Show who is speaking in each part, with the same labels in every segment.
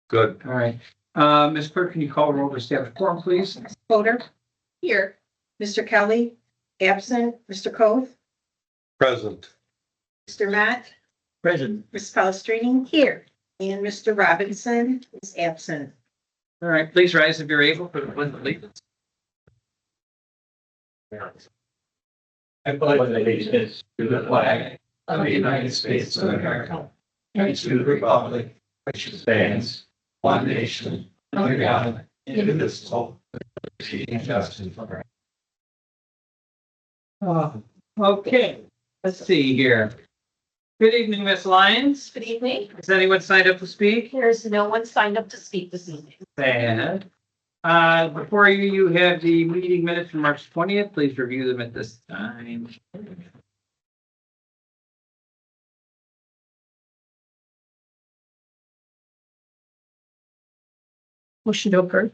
Speaker 1: Good.
Speaker 2: All right. Ms. Clerk, can you call the roll for staff quorum, please?
Speaker 3: Fodor. Here. Mr. Kelly, absent. Mr. Cove,
Speaker 1: Present.
Speaker 3: Mr. Matt,
Speaker 2: Present.
Speaker 3: Ms. Palestrini, here. And Mr. Robinson is absent.
Speaker 2: All right, please rise if you're able for the pledge of allegiance.
Speaker 4: I pledge allegiance to the flag of the United States of America and to the republic which stands one nation under God, indivisible, with liberty and justice for all.
Speaker 2: Okay, let's see here. Good evening, Ms. Lyons.
Speaker 5: Good evening.
Speaker 2: Has anyone signed up to speak?
Speaker 5: There's no one signed up to speak this evening.
Speaker 2: Bad. Before you have the meeting minutes from March 20th. Please review them at this time.
Speaker 5: Motion to approve.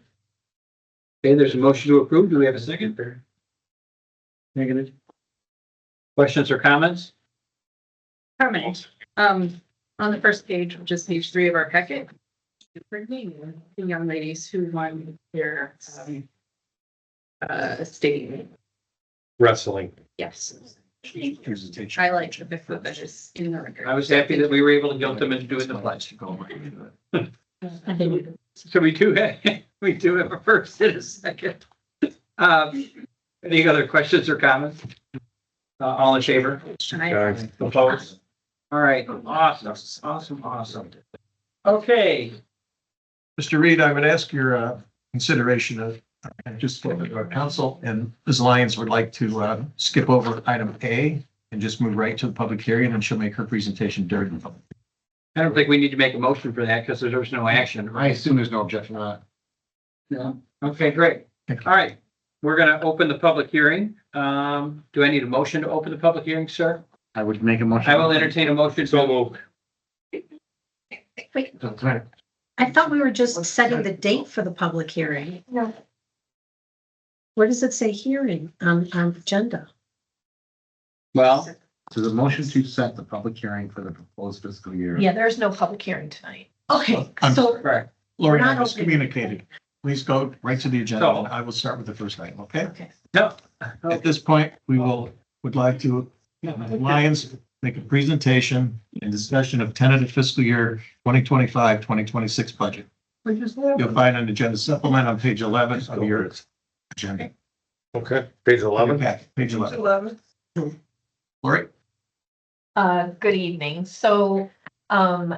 Speaker 2: Okay, there's a motion to approve. Do we have a second? Negative. Questions or comments?
Speaker 6: Comment. On the first page, which is page 3 of our packet. The young ladies who won their state.
Speaker 1: Wrestling.
Speaker 6: Yes.
Speaker 4: Presentation.
Speaker 6: I like the bit that is in the record.
Speaker 2: I was happy that we were able to guilt them into doing the pledge. So we do have a first and a second. Any other questions or comments? All in favor? Opposed? All right, awesome. Okay,
Speaker 7: Mr. Reed, I would ask your consideration of, just for the council, and Ms. Lyons would like to skip over item A and just move right to the public hearing, and she'll make her presentation during the public.
Speaker 2: I don't think we need to make a motion for that because there's no action.
Speaker 1: I assume there's no objection to that.
Speaker 2: No. Okay, great.
Speaker 7: Thank you.
Speaker 2: All right, we're gonna open the public hearing. Do I need a motion to open the public hearing, sir?
Speaker 1: I would make a motion.
Speaker 2: I will entertain a motion.
Speaker 1: So moved.
Speaker 5: Wait,
Speaker 1: That's right.
Speaker 3: I thought we were just setting the date for the public hearing.
Speaker 5: no,
Speaker 3: Where does it say hearing on agenda?
Speaker 2: Well,
Speaker 1: So the motion to set the public hearing for the proposed fiscal year.
Speaker 5: yeah, there's no public hearing tonight.
Speaker 3: Okay,
Speaker 7: I'm
Speaker 3: so
Speaker 2: correct.
Speaker 7: Lori, I
Speaker 3: Not
Speaker 7: was
Speaker 3: open.
Speaker 7: communicated. Please go right to the agenda,
Speaker 2: So-
Speaker 7: and I will start with the first item, okay?
Speaker 3: okay.
Speaker 2: No.
Speaker 7: At this point, would like to, Ms. Lyons make a presentation and discussion of tentative fiscal year 2025-2026 budget. You'll find an agenda supplement on page 11 of your agenda.
Speaker 1: Okay, page 11.
Speaker 7: Page 11. Lori?
Speaker 5: Good evening. So,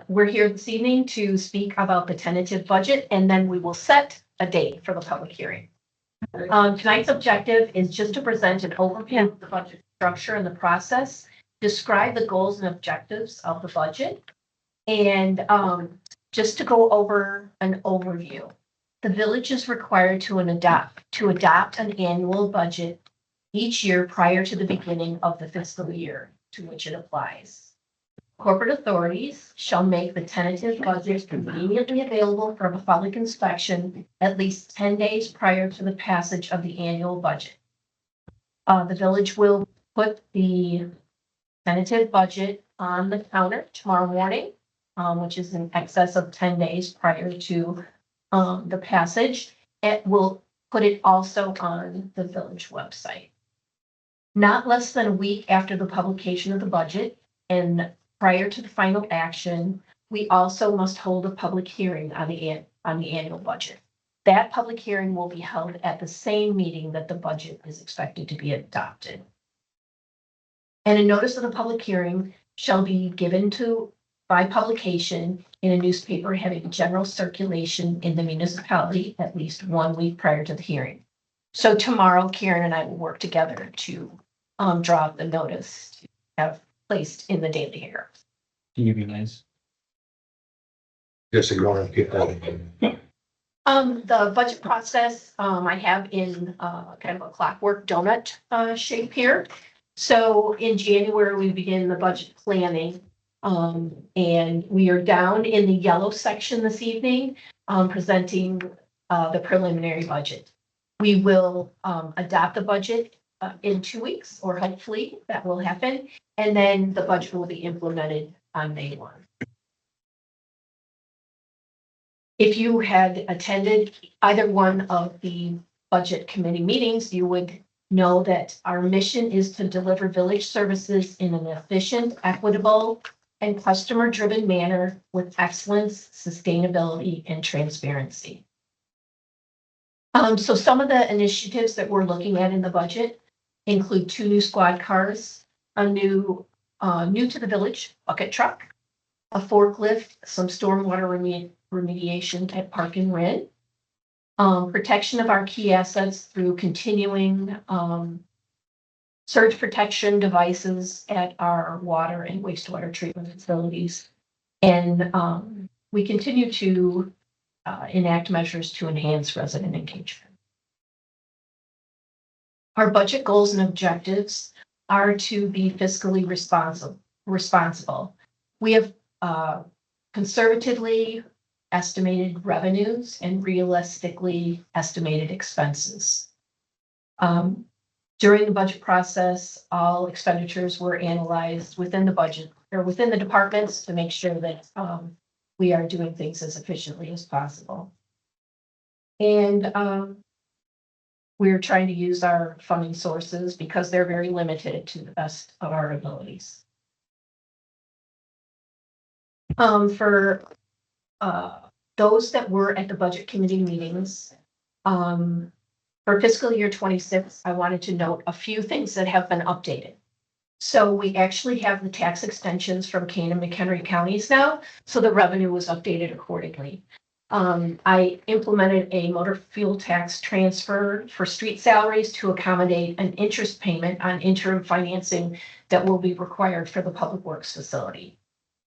Speaker 5: we're here this evening to speak about the tentative budget, and then we will set a date for the public hearing. Tonight's objective is just to present an overview of the budget structure and the process, describe the goals and objectives of the budget, and just to go over an overview. The village is required to adopt an annual budget each year prior to the beginning of the fiscal year to which it applies. Corporate authorities shall make the tentative budget conveniently available for public inspection at least 10 days prior to the passage of the annual budget. The village will put the tentative budget on the counter tomorrow morning, which is in excess of 10 days prior to the passage. It will put it also on the village website. Not less than a week after the publication of the budget and prior to the final action, we also must hold a public hearing on the annual budget. That public hearing will be held at the same meeting that the budget is expected to be adopted. And a notice of the public hearing shall be given by publication in a newspaper having general circulation in the municipality at least 1 week prior to the hearing. So tomorrow, Karen and I will work together to draw up the notice to have placed in the Daily Herald.
Speaker 2: Can you be nice?
Speaker 1: Just ignore it, keep that.
Speaker 5: The budget process, I have in kind of a clockwork donut shape here. So in January, we begin the budget planning. And we are down in the yellow section this evening, presenting the preliminary budget. We will adopt the budget in 2 weeks, or hopefully that will happen. And then the budget will be implemented on May 1. If you had attended either one of the budget committee meetings, you would know that our mission is to deliver village services in an efficient, equitable, and customer-driven manner with excellence, sustainability, and transparency. So some of the initiatives that we're looking at in the budget include 2 new squad cars, a new to the village bucket truck, a forklift, some stormwater remediation at Park and Red, protection of our key assets through continuing surge protection devices at our water and wastewater treatment facilities. And we continue to enact measures to enhance resident engagement. Our budget goals and objectives are to be fiscally responsible. We have conservatively estimated revenues and realistically estimated expenses. During the budget process, all expenditures were analyzed within the budget or within the departments to make sure that we are doing things as efficiently as possible. And we're trying to use our funding sources because they're very limited to the best of our abilities. For those that were at the budget committee meetings, for fiscal year 26, I wanted to note a few things that have been updated. So we actually have the tax extensions from Kane and McHenry counties now, so the revenue was updated accordingly. I implemented a motor fuel tax transfer for street salaries to accommodate an interest payment on interim financing that will be required for the public works facility.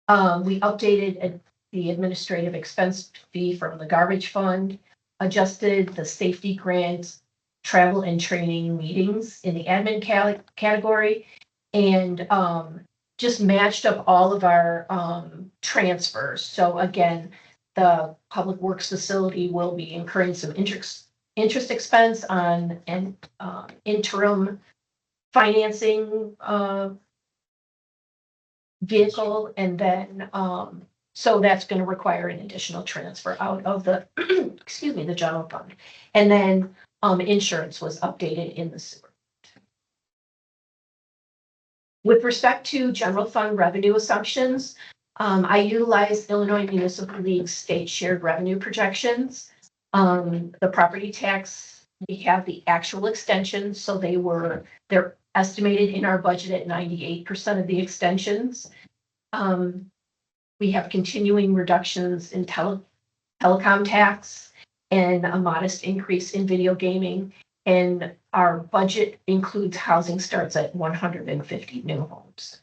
Speaker 5: We updated the administrative expense fee from the garbage fund, adjusted the safety grant, travel and training meetings in the admin category, and just matched up all of our transfers. So again, the public works facility will be incurring some interest expense on an interim financing vehicle, and then so that's going to require an additional transfer out of the excuse me, the general fund. And then insurance was updated in the sewer. With respect to general fund revenue assumptions, I utilized Illinois Municipal League state shared revenue projections. The property tax, we have the actual extensions, so they're estimated in our budget at 98% of the extensions. We have continuing reductions in telecom tax and a modest increase in video gaming. And our budget includes housing starts at 150 new homes.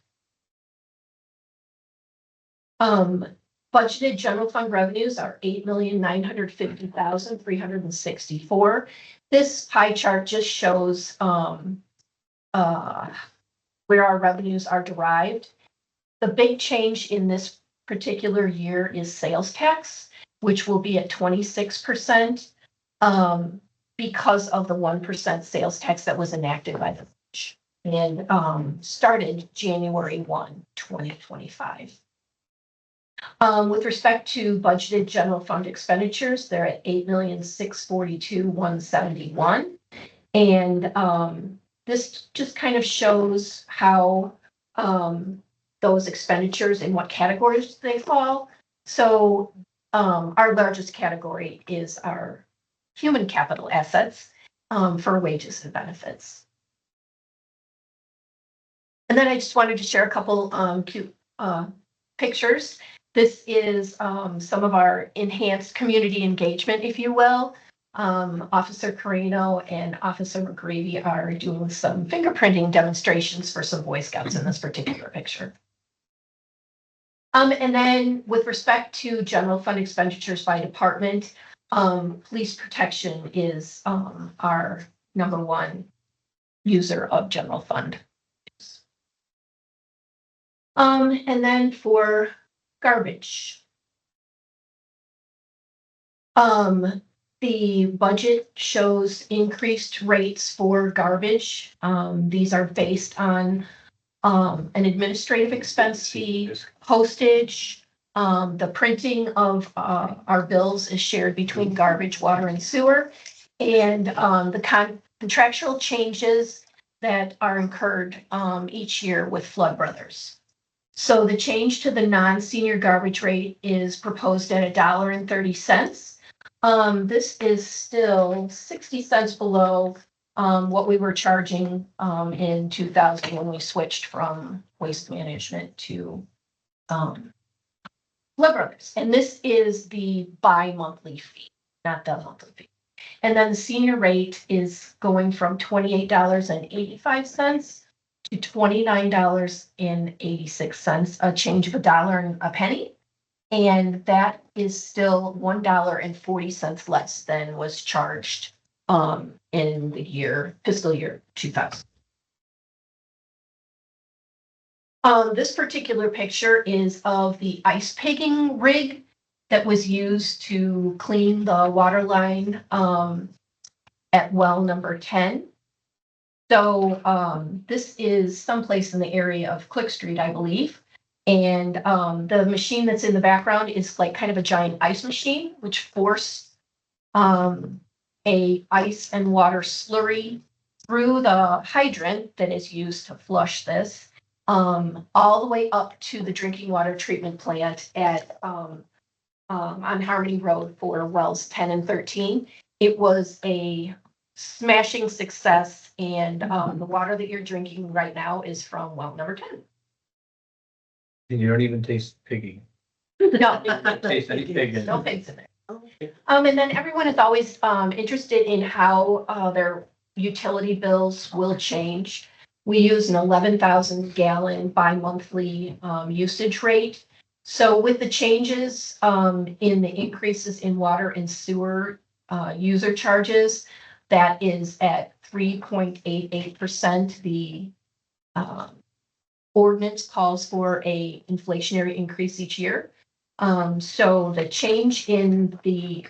Speaker 5: Budgeted general fund revenues are $8,950,364. This pie chart just shows where our revenues are derived. The big change in this particular year is sales tax, which will be at 26%, because of the 1% sales tax that was enacted by the village and started January 1, 2025. With respect to budgeted general fund expenditures, they're at $8,642,171. And this just kind of shows how those expenditures in what categories they fall. So our largest category is our human capital assets for wages and benefits. And then I just wanted to share a couple cute pictures. This is some of our enhanced community engagement, if you will. Officer Carino and Officer McGreevy are doing some fingerprinting demonstrations for some Boy Scouts in this particular picture. And then with respect to general fund expenditures by department, police protection is our #1 user of general fund. And then for garbage. The budget shows increased rates for garbage. These are based on an administrative expense fee, postage, The printing of our bills is shared between garbage, water, and sewer. And the contractual changes that are incurred each year with Flood Brothers. So the change to the non-senior garbage rate is proposed at $1.30. This is still 60 cents below what we were charging in 2000 when we switched from waste management to Flood Brothers. And this is the bi-monthly fee, not the monthly fee. And then the senior rate is going from $28.85 to $29.86, a change of $1.01. And that is still $1.40 less than was charged in the fiscal year 2000. This particular picture is of the ice pigging rig that was used to clean the water line at well number 10. So this is someplace in the area of Click Street, I believe. And the machine that's in the background is like kind of a giant ice machine, which forced a ice and water slurry through the hydrant that is used to flush this all the way up to the drinking water treatment plant at on Harmony Road for wells 10 and 13. It was a smashing success, and the water that you're drinking right now is from well number 10.
Speaker 7: And you don't even taste piggy.
Speaker 5: No,
Speaker 7: Taste any pig in
Speaker 5: no
Speaker 7: it.
Speaker 5: pigs in there. And then everyone is always interested in how their utility bills will change. We use an 11,000 gallon bi-monthly usage rate. So with the changes in the increases in water and sewer user charges, that is at 3.88%. The ordinance calls for a inflationary increase each year. So the change in the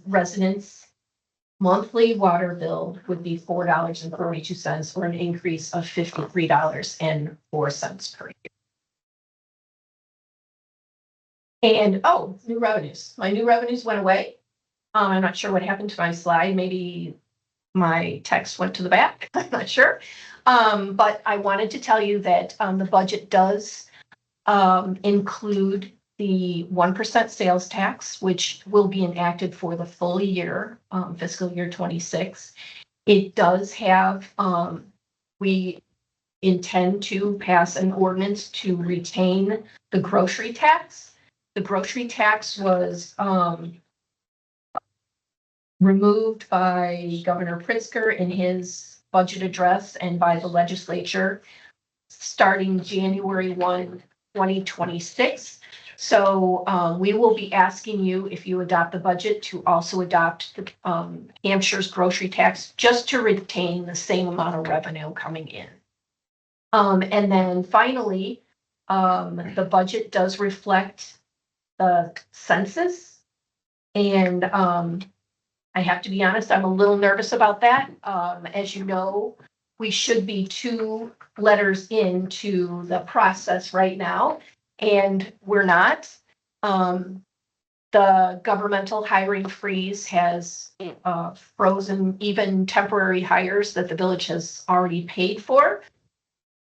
Speaker 5: residents' monthly water bill would be $4.42, or an increase of $53.04 per year. And new revenues. My new revenues went away. I'm not sure what happened to my slide. Maybe my text went to the back. I'm not sure. But I wanted to tell you that the budget does include the 1% sales tax, which will be enacted for the full year, fiscal year 26. It does have, we intend to pass an ordinance to retain the grocery tax. The grocery tax was removed by Governor Pritzker in his budget address and by the legislature starting January 1, 2026. So we will be asking you, if you adopt the budget, to also adopt the Hampshire's grocery tax, just to retain the same amount of revenue coming in. And then finally, the budget does reflect the census. And I have to be honest, I'm a little nervous about that. As you know, we should be 2 letters into the process right now, and we're not. The governmental hiring freeze has frozen even temporary hires that the village has already paid for.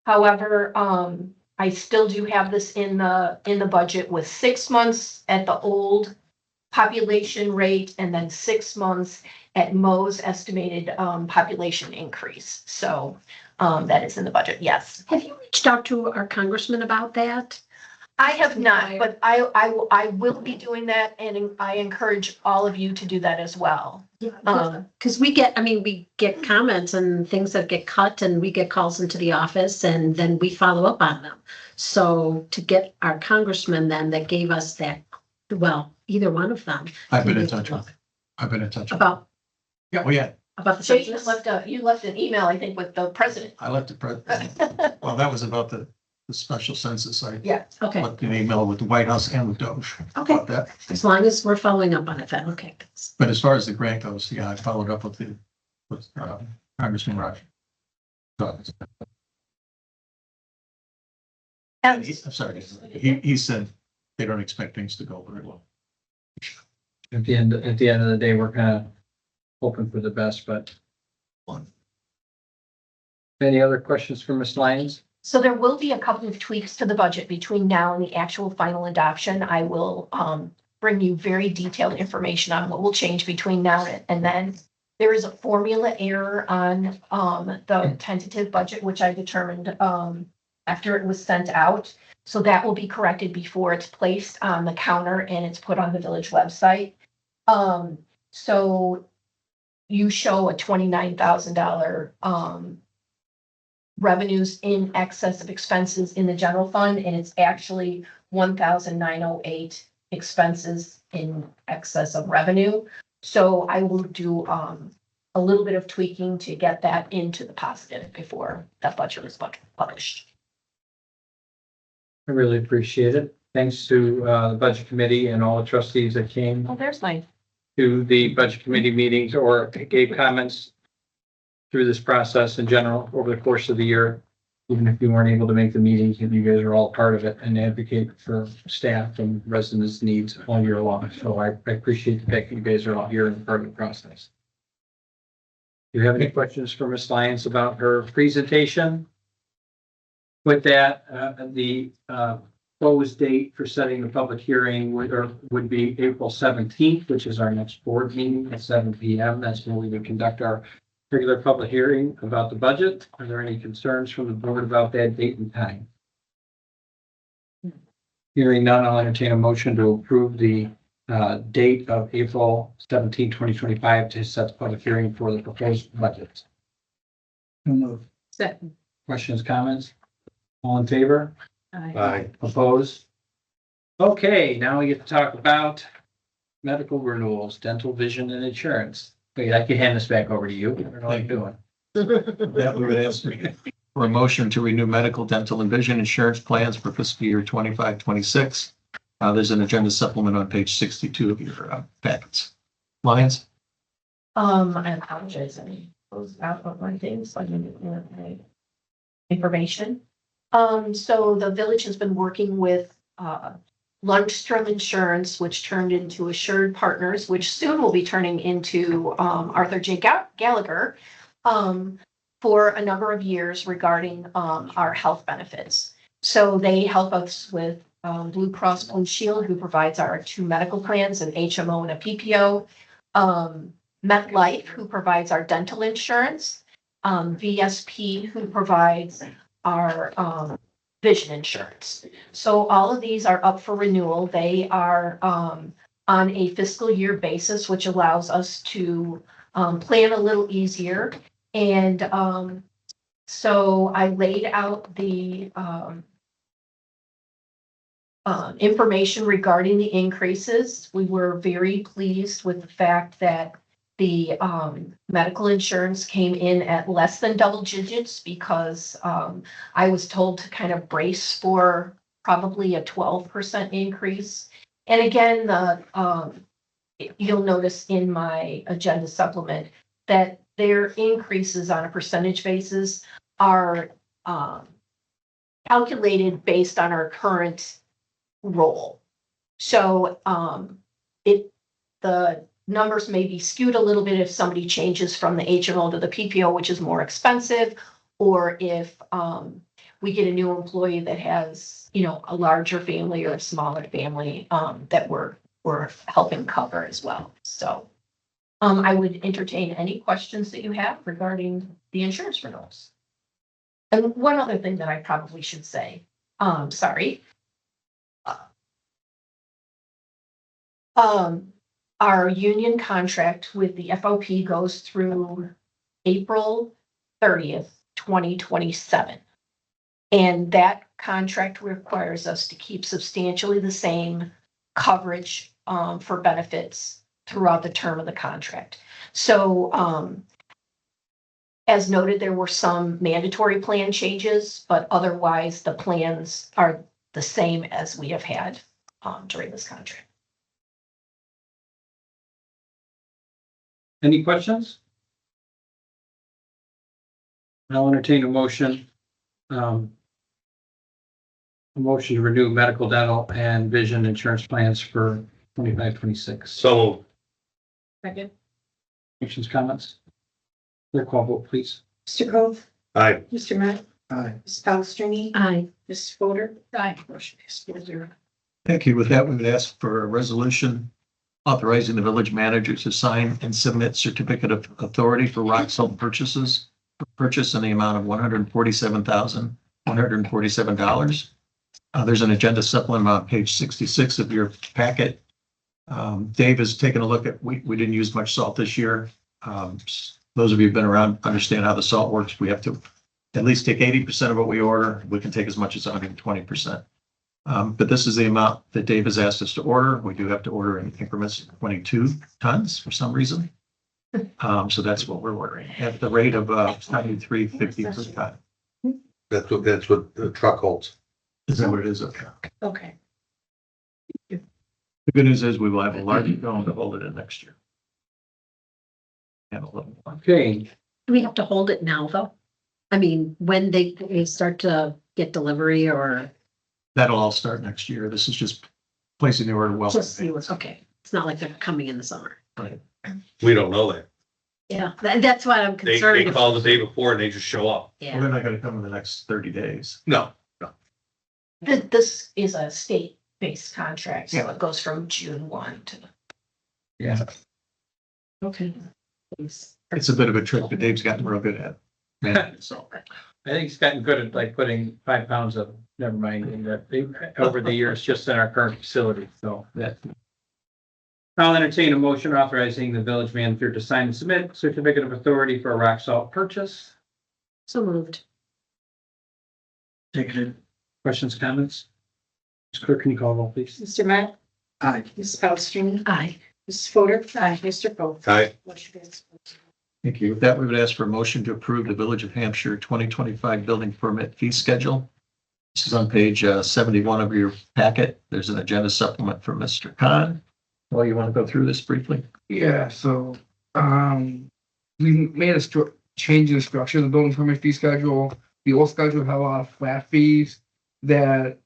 Speaker 5: However, I still do have this in the budget with 6 months at the old population rate and then 6 months at Mo's estimated population increase. So that is in the budget. Yes.
Speaker 3: Have you reached out to our congressman about that?
Speaker 5: I have not, but I will be doing that, and I encourage all of you to do that as well.
Speaker 3: Because we get comments and things that get cut, and we get calls into the office, and then we follow up on them. So to get our congressman then that gave us that, well, either one of them.
Speaker 7: I've been in touch with. I've been in touch with.
Speaker 3: About
Speaker 5: About the
Speaker 3: census?
Speaker 5: you left an email, I think, with the president.
Speaker 7: I left well, that was about the special census. I
Speaker 3: Okay,
Speaker 7: left an email with the White House and with Doge
Speaker 3: okay.
Speaker 7: about that.
Speaker 3: As long as we're following up on it then, okay.
Speaker 7: But as far as the grant goes, yeah, I followed up with Congressman Rogers. So, I'm sorry. He said they don't expect things to go very well.
Speaker 2: At the end of the day, we're kind of hoping for the best, but. Any other questions for Ms. Lyons?
Speaker 5: So there will be a couple of tweaks to the budget between now and the actual final adoption. I will bring you very detailed information on what will change between now and then. There is a formula error on the tentative budget, which I determined after it was sent out. So that will be corrected before it's placed on the counter and it's put on the village website. So you show a $29,000 revenues in excess of expenses in the general fund, and it's actually 1,908 expenses in excess of revenue. So I will do a little bit of tweaking to get that into the positive before that budget is published.
Speaker 2: I really appreciate it. Thanks to the budget committee and all the trustees that came
Speaker 5: Oh, there's mine.
Speaker 2: to the budget committee meetings or gave comments through this process in general over the course of the year. Even if you weren't able to make the meetings, you guys are all part of it and advocate for staff and residents' needs all year long. So I appreciate the fact that you guys are all here and part of the process. Do you have any questions for Ms. Lyons about her presentation? With that, the close date for setting the public hearing would be April 17th, which is our next board meeting at 7 p.m. That's when we would conduct our regular public hearing about the budget. Are there any concerns from the board about that date and time? Hearing none, I'll entertain a motion to approve the date of April 17, 2025 to set the public hearing for the proposed budget.
Speaker 6: Second.
Speaker 2: Questions, comments? All in favor?
Speaker 6: Aye.
Speaker 2: Opposed? Okay, now we get to talk about medical renewals, dental, vision, and insurance. Wait, I can hand this back over to you. I don't know what you're doing.
Speaker 7: That we would ask for a motion to renew medical, dental, and vision insurance plans for fiscal year 25-26. There's an agenda supplement on page 62 of your packets. Lyons?
Speaker 5: I apologize. I closed out of my things. So I didn't get my information. So the village has been working with Lundstrom Insurance, which turned into Assured Partners, which soon will be turning into Arthur J. Gallagher, for a number of years regarding our health benefits. So they help us with Blue Cross Blue Shield, who provides our 2 medical plans, an HMO and a PPO. MetLife, who provides our dental insurance. VSP, who provides our vision insurance. So all of these are up for renewal. They are on a fiscal year basis, which allows us to plan a little easier. And so I laid out the information regarding the increases. We were very pleased with the fact that the medical insurance came in at less than double digits because I was told to kind of brace for probably a 12% increase. And again, you'll notice in my agenda supplement that their increases on a percentage basis are calculated based on our current role. So the numbers may be skewed a little bit if somebody changes from the HMO to the PPO, which is more expensive, or if we get a new employee that has, a larger family or a smaller family that we're helping cover as well. So I would entertain any questions that you have regarding the insurance renewals. And one other thing that I probably should say, sorry. Our union contract with the FOP goes through April 30th, 2027. And that contract requires us to keep substantially the same coverage for benefits throughout the term of the contract. So as noted, there were some mandatory plan changes, but otherwise the plans are the same as we have had during this contract.
Speaker 2: Any questions? I'll entertain a motion a motion to renew medical, dental, and vision insurance plans for 25-26.
Speaker 4: So
Speaker 6: Second.
Speaker 2: Questions, comments? Clerk call vote, please.
Speaker 8: Mr. Cove?
Speaker 4: aye.
Speaker 8: Mr. Matt?
Speaker 1: Aye.
Speaker 8: Ms. Palastrellini?
Speaker 3: Aye.
Speaker 8: Ms. Fodor?
Speaker 6: Aye.
Speaker 8: Motion is 4-0.
Speaker 7: Thank you. With that, we would ask for a resolution authorizing the village manager to sign and submit certificate of authority for rock salt purchases, purchase in the amount of $147,147. There's an agenda supplement on page 66 of your packet. Dave has taken a look at, we didn't use much salt this year. Those of you who've been around understand how the salt works. We have to at least take 80% of what we order. We can take as much as 120%. But this is the amount that Dave has asked us to order. We do have to order in increments of 22 tons for some reason. So that's what we're ordering at the rate of $93.50 per ton.
Speaker 4: That's what the truck holds.
Speaker 7: Is that what it is? Okay.
Speaker 8: Okay.
Speaker 7: The good news is we will have a larger dome to hold it in next year. And a little more.
Speaker 2: Okay,
Speaker 3: Do we have to hold it now, though? I mean, when they start to get delivery or
Speaker 7: That'll all start next year. This is just placing the order well.
Speaker 3: just see what's, okay. It's not like they're coming in the summer.
Speaker 7: Right.
Speaker 4: We don't know that.
Speaker 3: Yeah, that's why I'm
Speaker 4: They
Speaker 3: concerned.
Speaker 4: call the day before and they just show up.
Speaker 7: Well,
Speaker 3: Yeah,
Speaker 7: they're not gonna come in the next 30 days.
Speaker 4: No.
Speaker 5: This is a state-based contract, so
Speaker 7: Yeah.
Speaker 5: it goes from June 1 to.
Speaker 2: yeah,
Speaker 3: okay.
Speaker 7: It's a bit of a trick that Dave's gotten real good at. Man, so.
Speaker 2: I think he's gotten good at like putting 5 pounds of, never mind, in that over the years, just in our current facility, so that. I'll entertain a motion authorizing the village manager to sign and submit certificate of authority for a rock salt purchase.
Speaker 3: So moved.
Speaker 2: Seconded. Questions, comments? Ms. Clerk, can you call roll, please?
Speaker 8: Mr. Matt?
Speaker 1: Aye.
Speaker 8: Ms. Palastrellini?
Speaker 3: Aye.
Speaker 8: Ms. Fodor? Aye. Mr. Cove?
Speaker 4: Aye.
Speaker 8: Motion is 4-0.
Speaker 7: Thank you. With that, we would ask for a motion to approve the Village of Hampshire 2025 building permit fee schedule. This is on page 71 of your packet. There's an agenda supplement from Mr. Khan. Well, you want to go through this briefly?
Speaker 9: Yeah, so, we made a change in the structure of the building permit fee schedule. The old schedule had a lot of flat fees that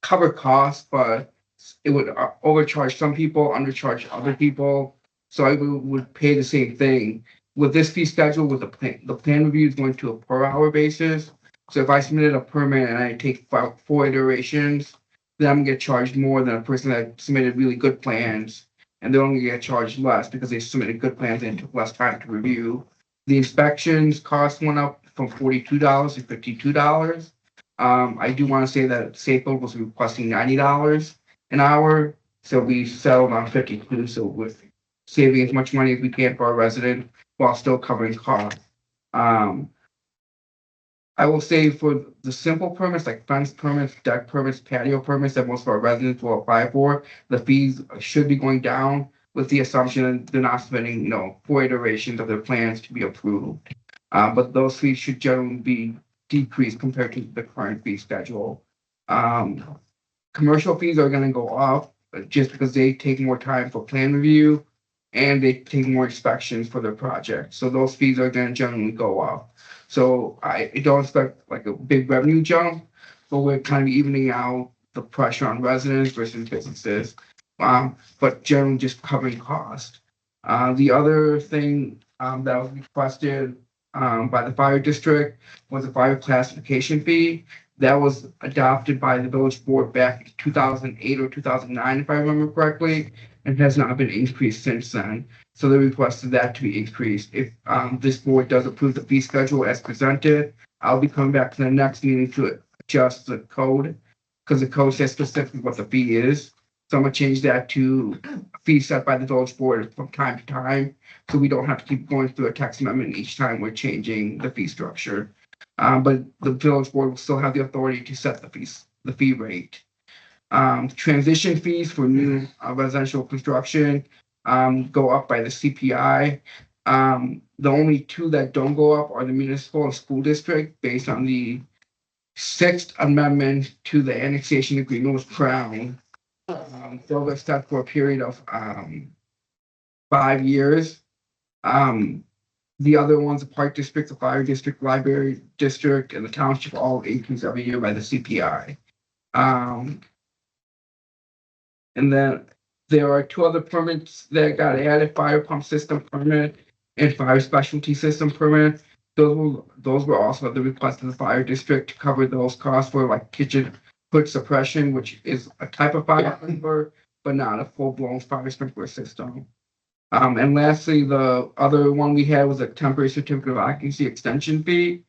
Speaker 9: cover costs, but it would overcharge some people, undercharge other people. So I would pay the same thing. With this fee schedule, with the plan review is going to a per hour basis. So if I submitted a permit and I take 4 iterations, then I'm gonna get charged more than a person that submitted really good plans. And they're only gonna get charged less because they submitted good plans and took less time to review. The inspections cost went up from $42 to $52. I do want to say that Safehold was requesting $90 an hour. So we settled on 52. So we're saving as much money as we can for our resident while still covering costs. I will say for the simple permits like fence permits, deck permits, patio permits that most of our residents will apply for, the fees should be going down with the assumption that they're not submitting, 4 iterations of their plans to be approved. But those fees should generally be decreased compared to the current fee schedule. Commercial fees are gonna go up just because they take more time for plan review and they take more inspections for their project. So those fees are gonna generally go up. So I don't expect like a big revenue jump, but we're kind of evening out the pressure on residents versus businesses. But generally just covering cost. The other thing that was requested by the fire district was a fire classification fee. That was adopted by the village board back in 2008 or 2009, if I remember correctly, and has not been increased since then. So they requested that to be increased. If this board does approve the fee schedule as presented, I'll be coming back to the next meeting to adjust the code because the code says specifically what the fee is. So I'm gonna change that to a fee set by the village board from time to time, so we don't have to keep going through a text amendment each time we're changing the fee structure. But the village board will still have the authority to set the fee rate. Transition fees for new residential construction go up by the CPI. The only 2 that don't go up are the municipal and school district based on the 6th amendment to the annexation agreement with Crown. Those are set for a period of 5 years. The other ones, the park district, the fire district, library district, and the township all increase every year by the CPI. And then there are two other permits that got added, fire pump system permit and fire specialty system permit. Those were also at the request of the fire district to cover those costs for like kitchen foot suppression, which is a type of fire sprinkler, but not a full-blown fire sprinkler system. And lastly, the other one we had was a temporary certificate of occupancy extension fee.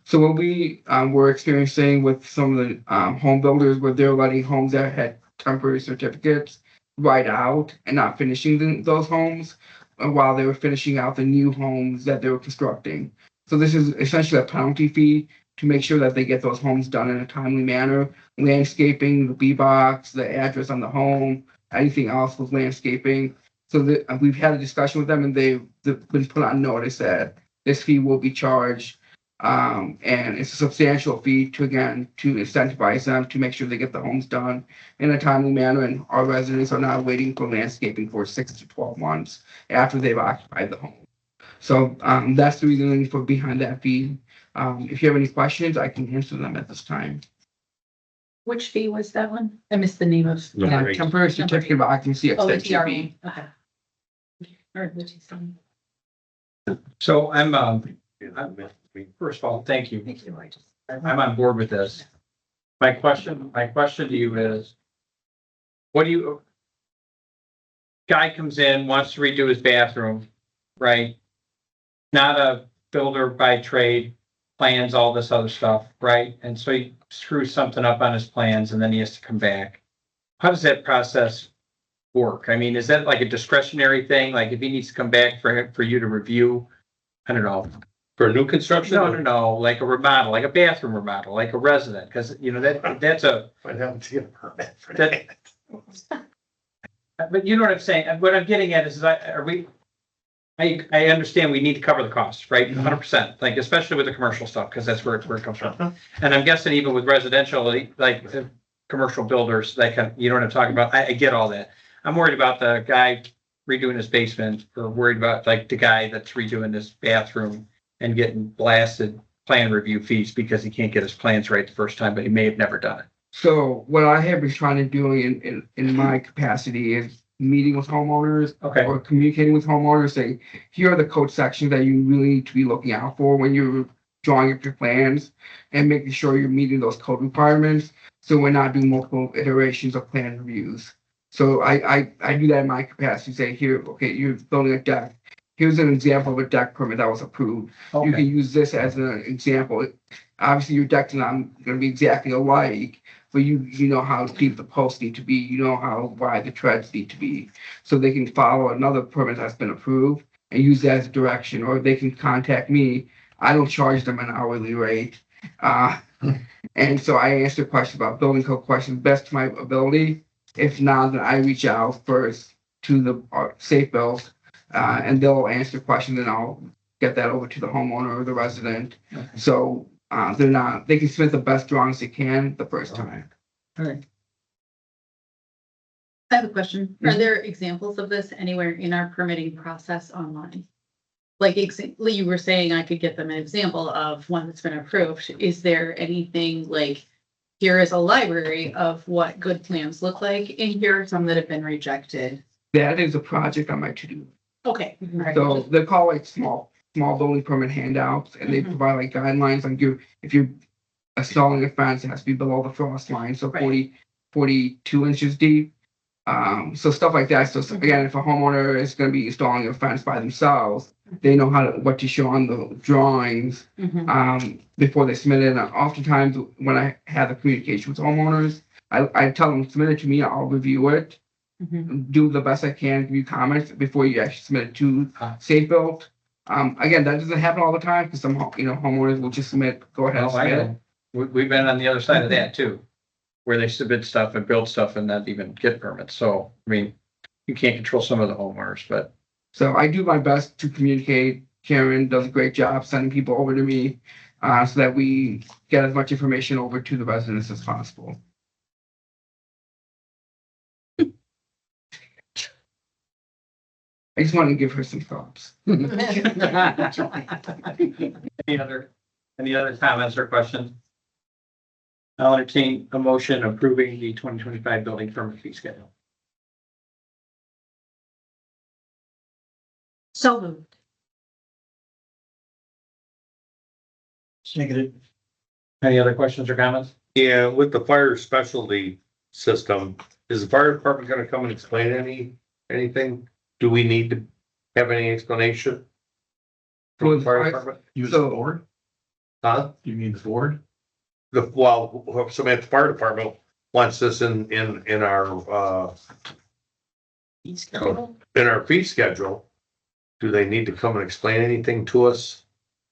Speaker 9: So what we were experiencing with some of the home builders where they're letting homes that had temporary certificates right out and not finishing those homes while they were finishing out the new homes that they were constructing. So this is essentially a penalty fee to make sure that they get those homes done in a timely manner. Landscaping, the B-box, the address on the home, anything else with landscaping. So that we've had a discussion with them and they've been put on notice that this fee will be charged. And it's a substantial fee to incentivize them to make sure they get the homes done in a timely manner. And our residents are not waiting for landscaping for 6 to 12 months after they've occupied the home. So that's the reason for behind that fee. If you have any questions, I can answer them at this time.
Speaker 6: Which fee was that one? I missed the name of.
Speaker 9: Temporary certificate of occupancy
Speaker 6: Oh, the
Speaker 9: extension fee.
Speaker 6: TRO. Okay. Or the TRO.
Speaker 2: So first of all, thank you.
Speaker 6: Thank you.
Speaker 2: I'm on board with this. My question to you is, what do you, guy comes in, wants to redo his bathroom, right? Not a builder by trade, plans, all this other stuff, right? And so he screws something up on his plans and then he has to come back. How does that process work? I mean, is that like a discretionary thing? Like if he needs to come back for you to review, I don't know.
Speaker 4: For new construction?
Speaker 2: No, like a remodel, like a bathroom remodel, like a resident, because you know, that's a,
Speaker 4: I'd have to get a permit for
Speaker 2: that. But you know what I'm saying? What I'm getting at is, I understand we need to cover the costs, right? 100%, like especially with the commercial stuff, because that's where it comes from. And I'm guessing even with residential, like commercial builders, that kind, you know what I'm talking about? I get all that. I'm worried about the guy redoing his basement, or worried about like the guy that's redoing this bathroom and getting blasted plan review fees because he can't get his plans right the first time, but he may have never done it.
Speaker 9: So what I have been trying to do in my capacity is meeting with homeowners
Speaker 2: Okay.
Speaker 9: or communicating with homeowners, saying, here are the code sections that you really need to be looking out for when you're drawing up your plans and making sure you're meeting those code requirements. So we're not doing multiple iterations of plan reviews. So I do that in my capacity, say here, okay, you're building a deck. Here's an example of a deck permit that was approved. You
Speaker 2: Okay.
Speaker 9: can use this as an example. Obviously, your deck's not going to be exactly alike, but you know how deep the posts need to be. You know how wide the treads need to be. So they can follow another permit that's been approved and use that as direction, or they can contact me. I don't charge them an hourly rate. And so I answer questions about building code questions best to my ability. If not, then I reach out first to the Safe Build, and they'll answer questions and I'll get that over to the homeowner or the resident.
Speaker 2: Okay.
Speaker 9: So they can submit the best drawings they can the first time.
Speaker 2: All right.
Speaker 6: I have a question. Are there examples of this anywhere in our permitting process online? Like you were saying, I could get them an example of one that's been approved. Is there anything like, here is a library of what good plans look like, and here are some that have been rejected?
Speaker 9: That is a project on my to-do.
Speaker 6: Okay. all right.
Speaker 9: So they're called like small building permit handouts, and they
Speaker 6: Mhm.
Speaker 9: provide like guidelines on if you're installing a fence, it has to be below the frost line, so
Speaker 6: Right.
Speaker 9: 42 inches deep. So stuff like that. So again, if a homeowner is going to be installing a fence by themselves, they know what to show on the drawings
Speaker 6: Mhm.
Speaker 9: before they submit it. And oftentimes, when I have the communication with homeowners, I tell them submit it to me. I'll review it,
Speaker 6: Mhm.
Speaker 9: do the best I can, give you comments before you actually submit it to Safe Build. Again, that doesn't happen all the time because some homeowners will just go ahead and
Speaker 2: Oh, I
Speaker 9: submit it.
Speaker 2: know. We've been on the other side of that too, where they submit stuff and build stuff and not even get permits. So, I mean, you can't control some of the homeowners, but
Speaker 9: So I do my best to communicate. Karen does a great job sending people over to me so that we get as much information over to the residents as possible. I just wanted to give her some props.
Speaker 2: any other comments or questions? I'll entertain a motion approving the 2025 building permit fee schedule.
Speaker 3: So moved.
Speaker 7: Negative.
Speaker 2: Any other questions or comments?
Speaker 10: Yeah, with the fire specialty system, is the fire department gonna come and explain anything? Do we need to have any explanation? From the fire department?
Speaker 7: You as
Speaker 9: So-
Speaker 7: the board?
Speaker 10: Huh?
Speaker 7: You mean the board?
Speaker 10: Somebody at the fire department wants this in our, in our fee schedule. Do they need to come and explain anything to us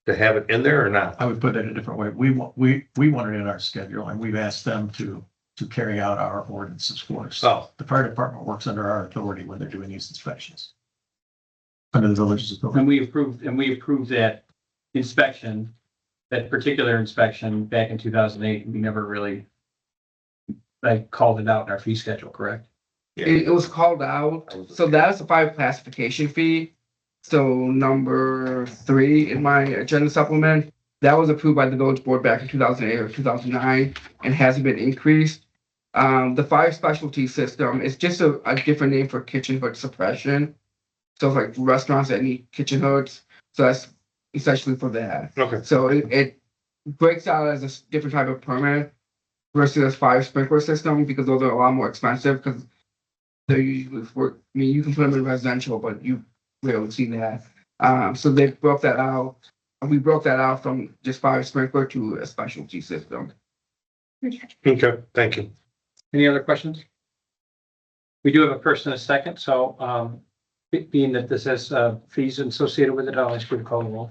Speaker 10: to have it in there or not?
Speaker 7: I would put it a different way. We want it in our schedule and we've asked them to carry out our ordinances for us.
Speaker 10: Oh,
Speaker 7: The fire department works under our authority when they're doing these inspections. Under the village's authority.
Speaker 2: And we approved that inspection, that particular inspection back in 2008. We never really called it out in our fee schedule, correct?
Speaker 9: It was called out, so that's the fire classification fee. So number 3 in my agenda supplement, that was approved by the village board back in 2008 or 2009 and hasn't been increased. The fire specialty system is just a different name for kitchen hood suppression. So it's like restaurants that need kitchen hoods. So that's essentially for that.
Speaker 10: okay.
Speaker 9: So it breaks out as a different type of permit versus a fire sprinkler system because those are a lot more expensive because they're usually for, I mean, you can put them in residential, but you rarely see that. So they broke that out. And we broke that out from just fire sprinkler to a specialty system.
Speaker 10: Okay, thank you.
Speaker 2: Any other questions? We do have a first and a second, so being that this has fees associated with it, I'll ask you to call the roll.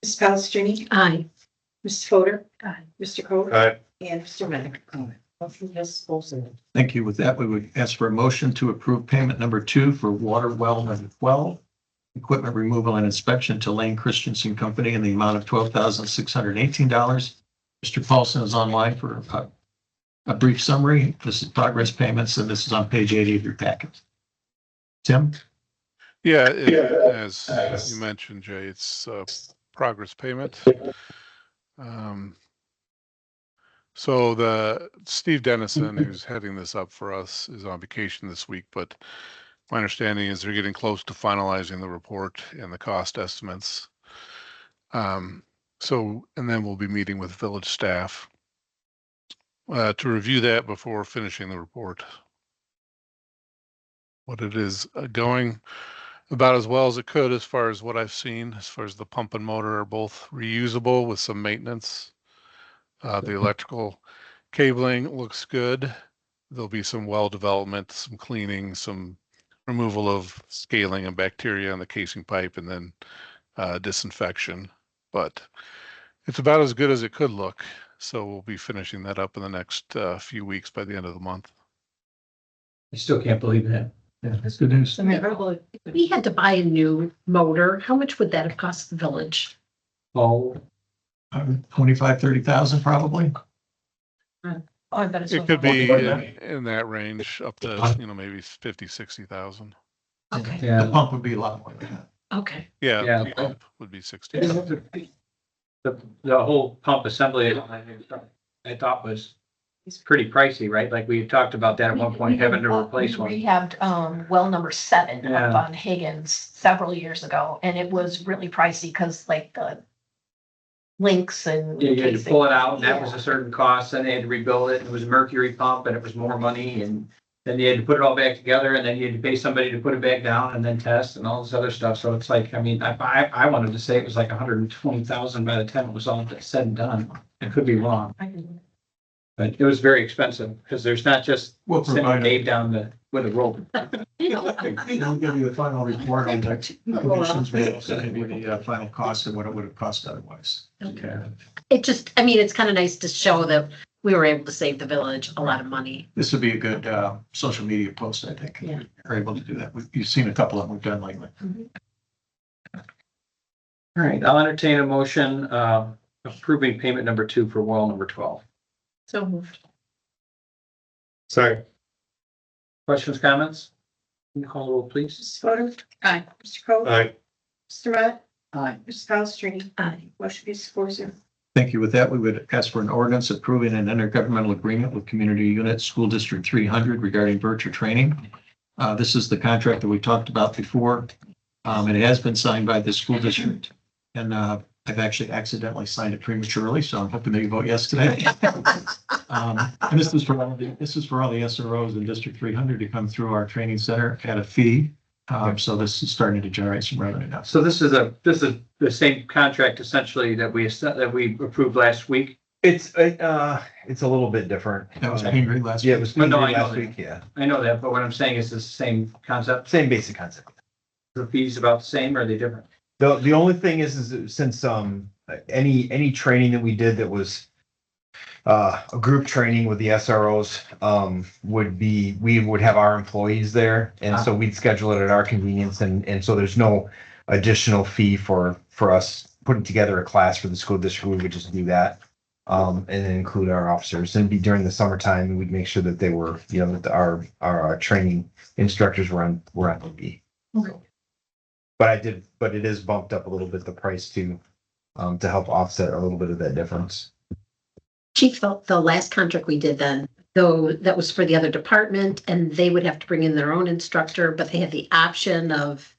Speaker 8: Ms. Palastrellini?
Speaker 3: Aye.
Speaker 8: Mrs. Fodor? Aye. Mr. Coe?
Speaker 10: All right,
Speaker 8: And Mr. Mack? Motion passes 4-0.
Speaker 7: Thank you. With that, we would ask for a motion to approve payment number 2 for water well number 12. Equipment removal and inspection to Lane Christensen Company in the amount of $12,618. Mr. Paulson is online for a brief summary. This is progress payments, and this is on page 80 of your packet. Tim?
Speaker 11: Yeah, as you mentioned, Jay, it's progress payment. So the Steve Dennison, who's heading this up for us, is on vacation this week, but my understanding is they're getting close to finalizing the report and the cost estimates. And then we'll be meeting with village staff to review that before finishing the report. What it is going about as well as it could as far as what I've seen, as far as the pump and motor are both reusable with some maintenance. The electrical cabling looks good. There'll be some well development, some cleaning, some removal of scaling and bacteria on the casing pipe, and then disinfection. But it's about as good as it could look. So we'll be finishing that up in the next few weeks by the end of the month.
Speaker 2: I still can't believe that.
Speaker 7: Yeah, that's good news.
Speaker 3: If we had to buy a new motor, how much would that have cost the village?
Speaker 2: Oh,
Speaker 7: 25,000-30,000 probably.
Speaker 5: Oh, I bet it's.
Speaker 11: It could be
Speaker 7: More than
Speaker 11: in that range up to, maybe 50,000-60,000.
Speaker 3: Okay,
Speaker 7: The
Speaker 2: yeah.
Speaker 7: pump would be a lot more than that.
Speaker 3: okay.
Speaker 11: Yeah,
Speaker 2: Yeah.
Speaker 11: the pump would be 60.
Speaker 2: The whole pump assembly, I thought was pretty pricey, right? Like we had talked about that at one point, having to replace one.
Speaker 5: We rehabbed well number 7
Speaker 2: Yeah.
Speaker 5: up on Higgins several years ago, and it was really pricey because like the links and.
Speaker 2: Yeah, you had to pull it out and that was
Speaker 5: Yeah.
Speaker 2: a certain cost, then they had to rebuild it, and it was a mercury pump and it was more money, and then you had to put it all back together, and then you had to pay somebody to put it back down and then test and all this other stuff, so it's like, I mean, I wanted to say it was like 120,000 by the time it was all said and done. I could be wrong, but it was very expensive, because there's not just
Speaker 7: We'll
Speaker 2: sending
Speaker 7: provide
Speaker 2: Dave down with a rope.
Speaker 7: We'll give you the final report on the conditions. We'll also give you the final cost and what it would have cost otherwise.
Speaker 2: Okay.
Speaker 3: It just, I mean, it's kind of nice to show that we were able to save the village a lot of money.
Speaker 7: This would be a good social media post, I think.
Speaker 3: Yeah.
Speaker 7: We're able to do that. You've seen a couple of them we've done lately.
Speaker 2: All right, I'll entertain a motion approving payment number 2 for well number 12.
Speaker 6: So moved.
Speaker 10: sorry.
Speaker 2: Questions, comments? Can you call the roll, please?
Speaker 8: Mrs. Fodor?
Speaker 6: Aye.
Speaker 8: Mr. Coe?
Speaker 10: All right,
Speaker 8: Mr. Matt?
Speaker 2: Aye.
Speaker 8: Mrs. Palastrellini?
Speaker 3: Aye.
Speaker 8: Motion passes 4-0.
Speaker 7: Thank you. With that, we would ask for an ordinance approving an intergovernmental agreement with Community Unit School District 300 regarding virtual training. This is the contract that we talked about before. It has been signed by the school district, and I've actually accidentally signed it prematurely, so I'm hoping that you vote yes today. And this is for all the SROs in District 300 to come through our training center at a fee. So this is starting to generate some revenue now.
Speaker 2: So this is the same contract essentially that we approved last week.
Speaker 12: It's a little bit different.
Speaker 7: That was Henry last
Speaker 12: Yeah,
Speaker 7: week.
Speaker 12: it was
Speaker 2: No, no, I know
Speaker 12: last
Speaker 2: that.
Speaker 12: week, yeah.
Speaker 2: I know that, but what I'm saying is it's the same concept.
Speaker 12: Same basic concept.
Speaker 2: The fees about the same, or are they different?
Speaker 12: The only thing is since any training that we did that was a group training with the SROs we would have our employees there, and so we'd schedule it at our convenience, and so there's no additional fee for us putting together a class for the school district. We would just do that and then include our officers, and be during the summertime, and we'd make sure that they were, that our training instructors were on duty.
Speaker 3: Okay.
Speaker 12: But it is bumped up a little bit, the price to help offset a little bit of that difference.
Speaker 3: Chief, the last contract we did then, though, that was for the other department and they would have to bring in their own instructor, but they had the option of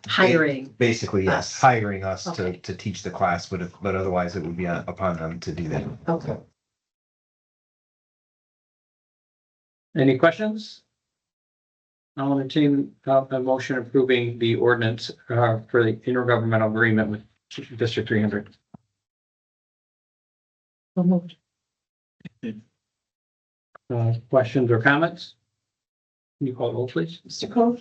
Speaker 3: hiring.
Speaker 12: Basically, yes,
Speaker 3: us.
Speaker 12: hiring us
Speaker 3: Okay.
Speaker 12: to teach the class, but otherwise it would be upon them to do that.
Speaker 3: Okay.
Speaker 2: Any questions? I'll entertain a motion approving the ordinance for the intergovernmental agreement with District 300. Questions or comments? Can you call the roll, please?
Speaker 8: Mr. Cole?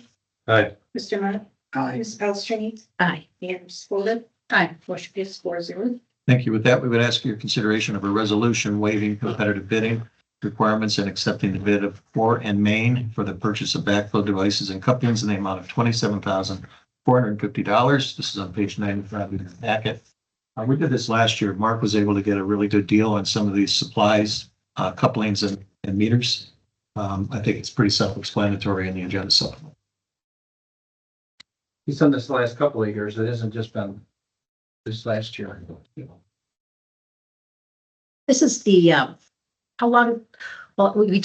Speaker 10: Aye.
Speaker 8: Mr. Matt?
Speaker 1: Aye.
Speaker 8: Ms. Palastrellini?
Speaker 3: Aye.
Speaker 8: And Ms. Fuller?
Speaker 6: Aye.
Speaker 8: Motion passes 4-0.
Speaker 7: Thank you. With that, we would ask for your consideration of a resolution waiving competitive bidding requirements and accepting the bid of Core and Main for the purchase of backflow devices and couplings in the amount of $27,450. This is on page 95 of the packet. We did this last year. Mark was able to get a really good deal on some of these supplies, couplings and meters. I think it's pretty self-explanatory in the agenda supplement.
Speaker 2: He's done this the last couple of years. It hasn't just been this last year.
Speaker 3: This is the, how long, well, we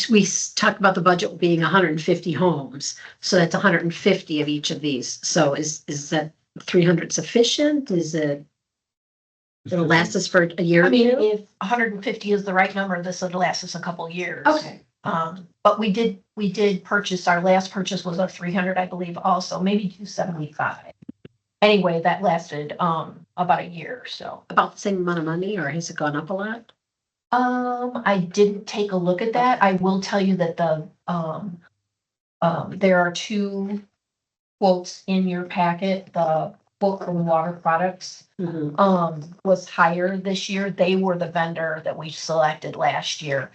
Speaker 3: talked about the budget being 150 homes. So that's 150 of each of these. So is that 300 sufficient? Is it'll last us for a year?
Speaker 5: I
Speaker 3: or
Speaker 5: mean,
Speaker 3: two?
Speaker 5: if 150 is the right number, this would last us a couple years.
Speaker 3: Okay.
Speaker 5: But we did purchase, our last purchase was a 300, I believe, also, maybe 275. Anyway, that lasted, about a year or so.
Speaker 3: About the same amount of money, or has it gone up a lot?
Speaker 5: I didn't take a look at that. I will tell you that there are two quotes in your packet. The quote from Water Products, was higher this year. They were the vendor that we selected last year.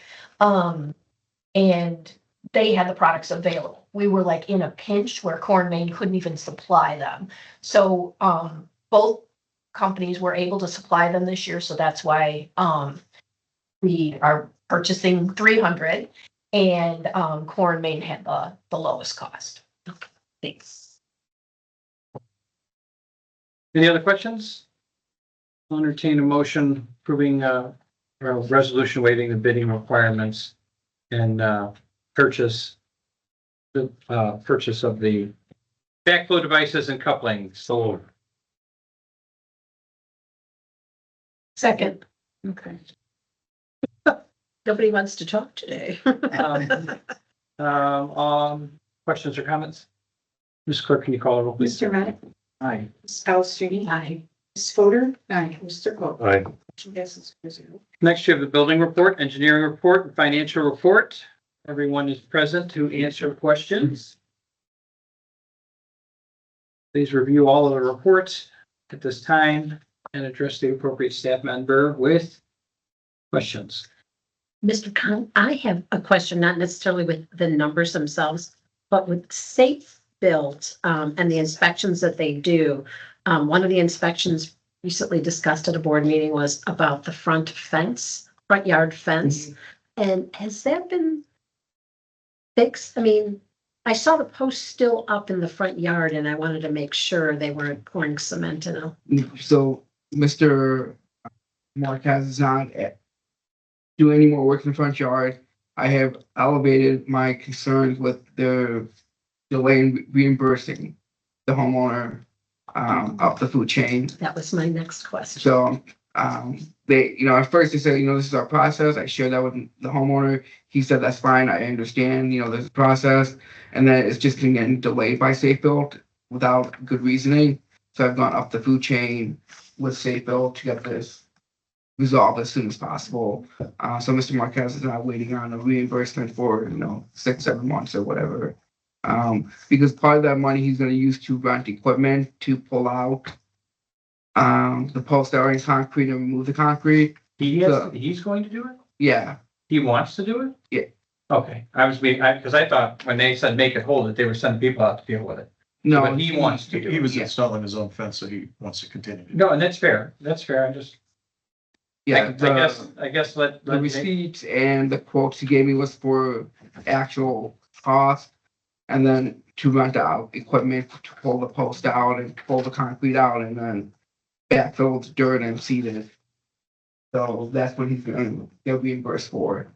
Speaker 5: And they had the products available. We were like in a pinch where Core and Main couldn't even supply them. So, both companies were able to supply them this year. So that's why, we are purchasing 300 and, Core and Main had the lowest cost.
Speaker 3: Thanks.
Speaker 2: Any other questions? I'll entertain a motion approving a resolution waiving the bidding requirements and purchase of the backflow devices and couplings. So
Speaker 3: Second.
Speaker 2: okay.
Speaker 3: Nobody wants to talk today.
Speaker 2: Questions or comments? Ms. Clerk, can you call the roll, please?
Speaker 8: Mr. Matt?
Speaker 2: Aye.
Speaker 8: Ms. Palastrellini?
Speaker 3: Aye.
Speaker 8: Ms. Fuller?
Speaker 6: Aye.
Speaker 8: Mr. Cole?
Speaker 10: Aye.
Speaker 8: Motion passes 4-0.
Speaker 2: Next, you have the building report, engineering report, and financial report. Everyone is present to answer questions. Please review all of the reports at this time and address the appropriate staff member with questions.
Speaker 3: Mr. Khan, I have a question, not necessarily with the numbers themselves, but with Safe Built, and the inspections that they do. One of the inspections recently discussed at a board meeting was about the front yard fence. And has that been fixed? I mean, I saw the post still up in the front yard and I wanted to make sure they weren't pouring cement in them.
Speaker 9: So Mr. Marquez is not doing any more work in the front yard. I have elevated my concerns with the delay in reimbursing the homeowner up the food chain.
Speaker 3: That was my next question.
Speaker 9: So, they, at first they said, this is our process. I shared that with the homeowner. He said, that's fine. I understand, there's a process. And then it's just been getting delayed by Safe Build without good reasoning. So I've gone up the food chain with Safe Build to get this resolved as soon as possible. So Mr. Marquez is not waiting on a reimbursement for, 6-7 months or whatever. Because part of that money he's going to use to rent equipment to pull out the polystyrene concrete and remove the concrete.
Speaker 2: He's going to do it?
Speaker 9: Yeah.
Speaker 2: He wants to do it?
Speaker 9: Yeah.
Speaker 2: Okay, because I thought when they said make it hold it, they were sending people out to deal with it.
Speaker 9: No,
Speaker 2: But he wants to do it.
Speaker 7: He was
Speaker 9: Yeah.
Speaker 7: installing his own fence, so he wants to continue.
Speaker 2: No, and that's fair. That's fair. I just,
Speaker 9: Yeah.
Speaker 2: I guess let.
Speaker 9: The receipts and the quotes he gave me was for actual cost, and then to rent out equipment to pull the post out and pull the concrete out, and then backfill the dirt and seed it. So that's what he's gonna get reimbursed for.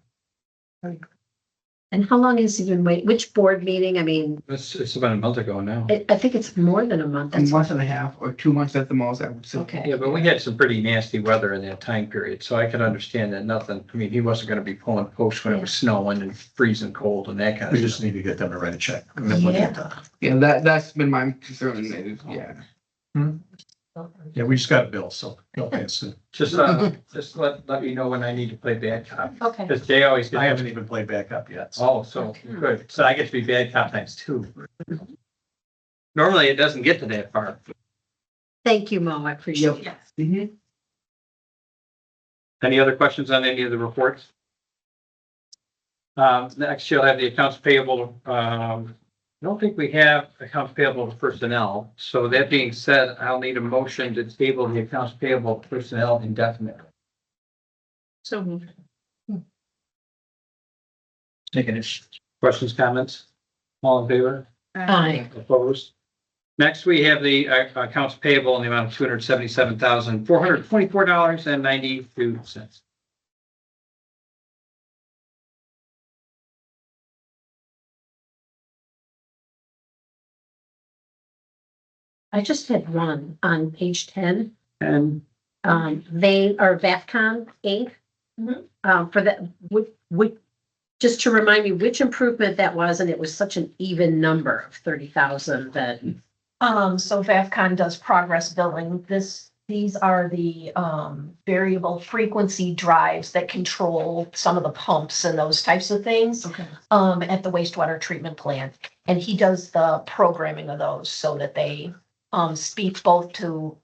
Speaker 3: And how long has he been waiting? Which board meeting? I mean,
Speaker 2: It's about a month ago now.
Speaker 3: I think it's more than a month.
Speaker 9: A
Speaker 3: That's
Speaker 9: month and a half or 2 months at the most, I would say.
Speaker 3: Okay.
Speaker 2: Yeah, but we had some pretty nasty weather in that time period, so I could understand that he wasn't gonna be pulling posts when it was snowing and freezing cold and that kind
Speaker 7: We
Speaker 2: of
Speaker 7: just
Speaker 2: stuff.
Speaker 7: need to get them to write a check. And then look at that.
Speaker 9: Yeah, that's been my concern. Is, yeah.
Speaker 7: Yeah, we just got a bill, so they'll pay us soon.
Speaker 2: Just let me know when I need to play bad cop,
Speaker 3: Okay.
Speaker 2: because Jay always gets.
Speaker 7: I haven't even played back up yet. So.
Speaker 2: Oh, so good. So I get to be bad cop times 2. Normally it doesn't get to that far.
Speaker 3: Thank you, Mo. I appreciate it.
Speaker 9: Mhm.
Speaker 2: Any other questions on any of the reports? Next, you'll have the accounts payable. I don't think we have accounts payable to personnel. So that being said, I'll need a motion to table the accounts payable to personnel indefinitely.
Speaker 6: So moved.
Speaker 7: Taking it.
Speaker 2: Questions, comments? All in favor?
Speaker 3: Aye.
Speaker 2: Opposed? Next, we have the accounts payable in the amount of $277,424.92.
Speaker 3: I just had one on page 10.
Speaker 2: And
Speaker 3: They are VAFCON Inc.
Speaker 5: Mhm.
Speaker 3: For that, just to remind me which improvement that was, and it was such an even number of 30,000 that,
Speaker 5: So VAFCON does progress billing. These are the variable frequency drives that control some of the pumps and those types of things
Speaker 3: okay.
Speaker 5: at the wastewater treatment plant. And he does the programming of those so that they speak both to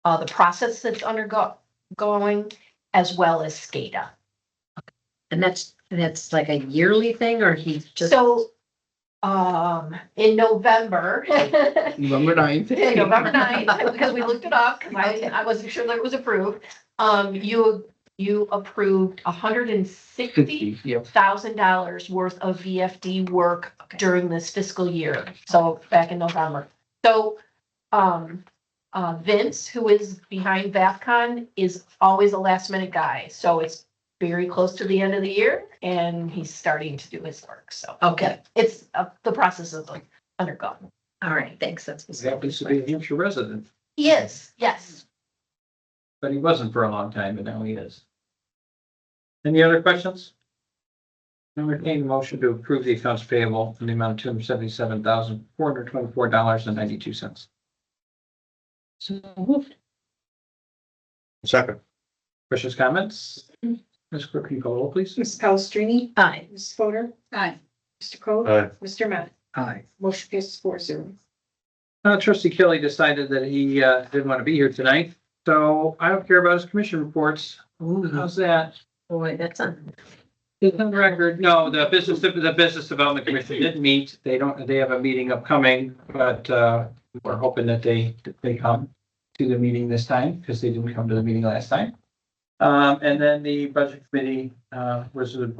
Speaker 5: the process that's undergoing as well as SCADA.
Speaker 3: And that's like a yearly thing, or he just,
Speaker 5: So in November.
Speaker 9: November 9th.
Speaker 5: Yeah, November 9th, because we looked it up, because I wasn't sure that it was approved. You approved $160,000
Speaker 9: Yep.
Speaker 5: worth of VFD work during this fiscal year, so back in November. So, Vince, who is behind VAFCON, is always a last minute guy, so it's very close to the end of the year, and he's starting to do his work, so.
Speaker 3: Okay.
Speaker 5: It's the process of undergone.
Speaker 3: all right, thanks. That's.
Speaker 2: he happens to be a Hampshire resident,
Speaker 5: He is, yes.
Speaker 2: but he wasn't for a long time, but now he is. Any other questions? Entertain a motion to approve the accounts payable in the amount of $277,424.92.
Speaker 3: So moved.
Speaker 10: Second.
Speaker 2: Questions, comments? Ms. Clerk, can you call the roll, please?
Speaker 8: Ms. Palastrellini?
Speaker 3: Aye.
Speaker 8: Ms. Fodor?
Speaker 6: Aye.
Speaker 8: Mr. Cole?
Speaker 10: Aye.
Speaker 8: Mr. Matt?
Speaker 2: Aye.
Speaker 8: Motion passes 4-0.
Speaker 2: Trustee Kelly decided that he didn't want to be here tonight, so I don't care about his commission reports.
Speaker 3: Ooh,
Speaker 2: How's that?
Speaker 3: boy, that's on.
Speaker 2: It's on record. No, the business development commission didn't meet. They have a meeting upcoming, but we're hoping that they come to the meeting this time because they didn't come to the meeting last time. And then the budget committee the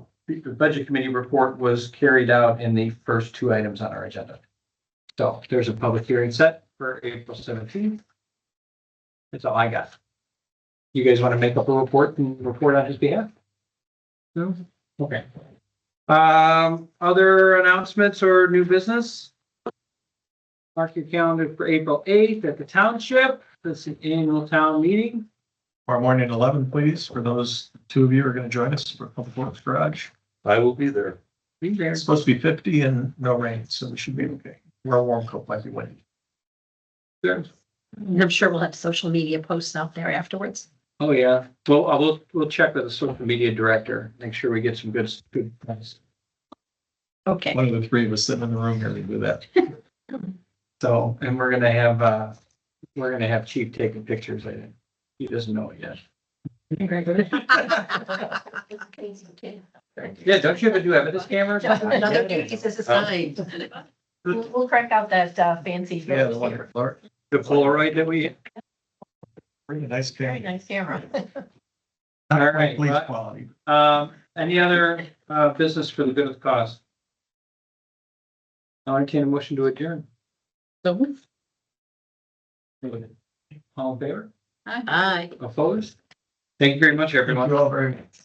Speaker 2: budget committee report was carried out in the first 2 items on our agenda. So there's a public hearing set for April 17th. That's all I got. You guys want to make up a report and report on his behalf? No? Okay. Other announcements or new business? Mark your calendar for April 8th at the township. That's an annual town meeting.
Speaker 7: Tomorrow morning at 11, please, for those two of you who are going to join us for Public Works Garage.
Speaker 10: I will be there.
Speaker 2: Be there.
Speaker 7: It's supposed to be 50 and no rain, so we should be okay. We're a warm coat like we went.
Speaker 2: Good.
Speaker 3: I'm sure we'll have social media posts out there afterwards.
Speaker 2: Oh, yeah. Well, we'll check with the social media director, make sure we get some good.
Speaker 3: Okay.
Speaker 7: One of the three of us sitting in the room here to do that.
Speaker 2: So, and we're gonna have Chief taking pictures, I think. He doesn't know it yet. Yeah, don't you ever do evidence cameras?
Speaker 3: Another piece is assigned.
Speaker 5: We'll crank out that fancy.
Speaker 7: Yeah, the one with Clark.
Speaker 2: The Polaroid that we,
Speaker 7: Pretty nice
Speaker 5: Very
Speaker 7: camera.
Speaker 5: nice camera.
Speaker 2: all right.
Speaker 7: Police
Speaker 2: well,
Speaker 7: quality.
Speaker 2: Any other, business for the good of the cause? I'll entertain a motion to adjourn.
Speaker 6: So,
Speaker 2: All in favor?
Speaker 6: hi.
Speaker 3: Aye.
Speaker 2: Opposed? Thank you very much,
Speaker 7: Thank
Speaker 2: everyone.
Speaker 7: you all very much.